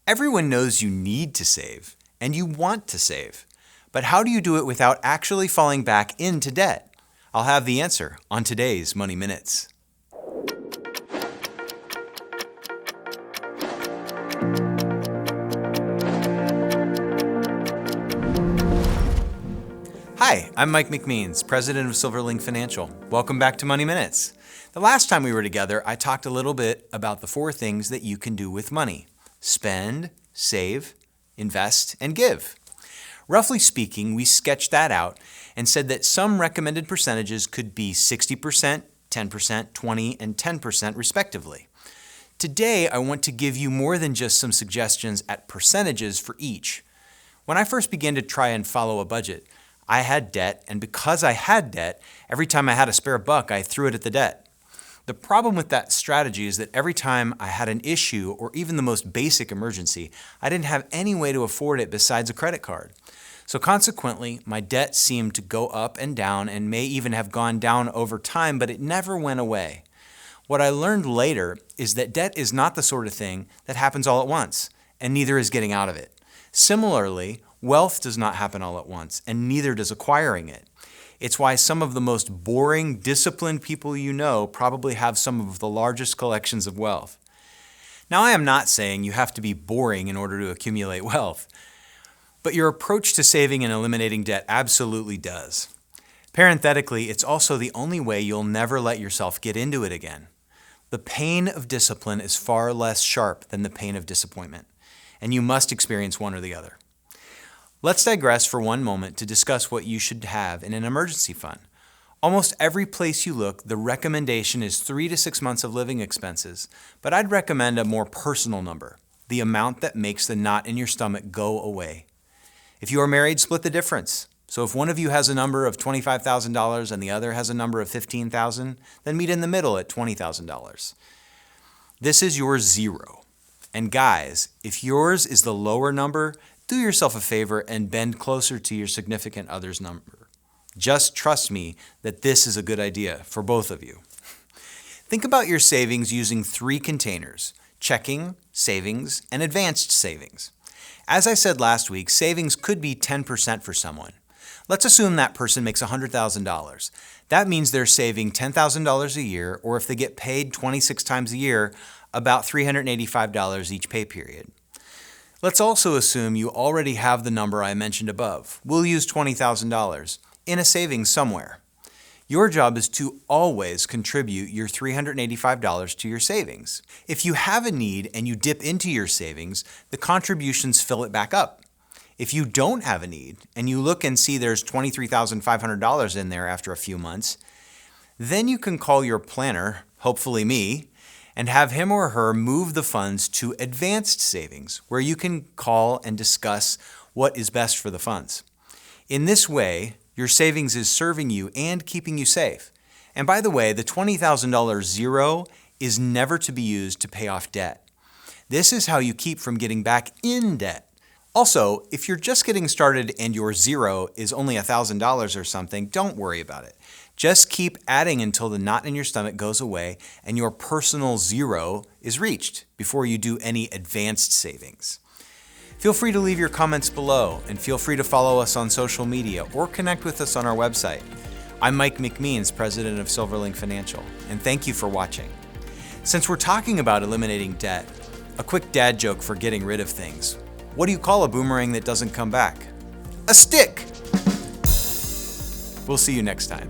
Everyone knows you need to save and you want to save. But how do you do it without actually falling back into debt? I'll have the answer on today's Money Minutes. Hi, I'm Mike McMeans, president of Silverlink Financial. Welcome back to Money Minutes. The last time we were together, I talked a little bit about the 4 things that you can do with money: spend, save, invest, and give. Roughly speaking, we sketched that out and said that some recommended percentages could be 60%, 10%, 20%, and 10% respectively. Today, I want to give you more than just some suggestions at percentages for each. When I first began to try and follow a budget, I had debt, and because I had debt, every time I had a spare buck, I threw it at the debt. The problem with that strategy is that every time I had an issue or even the most basic emergency, I didn't have any way to afford it besides a credit card. So consequently, my debt seemed to go up and down and may even have gone down over time, but it never went away. What I learned later is that debt is not the sort of thing that happens all at once, and neither is getting out of it. Similarly, wealth does not happen all at once, and neither does acquiring it. It's why some of the most boring, disciplined people you know probably have some of the largest collections of wealth. Now, I am not saying you have to be boring in order to accumulate wealth, but your approach to saving and eliminating debt absolutely does. Parenthetically, it's also the only way you'll never let yourself get into it again. The pain of discipline is far less sharp than the pain of disappointment, and you must experience one or the other. Let's digress for one moment to discuss what you should have in an emergency fund. Almost every place you look, the recommendation is 3 to 6 months of living expenses, but I'd recommend a more personal number, the amount that makes the knot in your stomach go away. If you are married, split the difference. So if one of you has a number of $25,000 and the other has a number of $15,000, then meet in the middle at $20,000. This is your zero. And guys, if yours is the lower number, do yourself a favor and bend closer to your significant other's number. Just trust me that this is a good idea for both of you. Think about your savings using 3 containers: checking, savings, and advanced savings. As I said last week, savings could be 10% for someone. Let's assume that person makes $100,000. That means they're saving $10,000 a year, or if they get paid 26 times a year, about $385 each pay period. Let's also assume you already have the number I mentioned above. We'll use $20,000 in a savings somewhere. Your job is to always contribute your $385 to your savings. If you have a need and you dip into your savings, the contributions fill it back up. If you don't have a need and you look and see there's $23,500 in there after a few months, then you can call your planner, hopefully me, and have him or her move the funds to advanced savings, where you can call and discuss what is best for the funds. In this way, your savings is serving you and keeping you safe. And by the way, the $20,000 zero is never to be used to pay off debt. This is how you keep from getting back in debt. Also, if you're just getting started and your zero is only $1,000 or something, don't worry about it. Just keep adding until the knot in your stomach goes away and your personal zero is reached before you do any advanced savings. Feel free to leave your comments below and feel free to follow us on social media or connect with us on our website. I'm Mike McMeans, president of Silverlink Financial, and thank you for watching. Since we're talking about eliminating debt, a quick dad joke for getting rid of things. What do you call a boomerang that doesn't come back? A stick! We'll see you next time.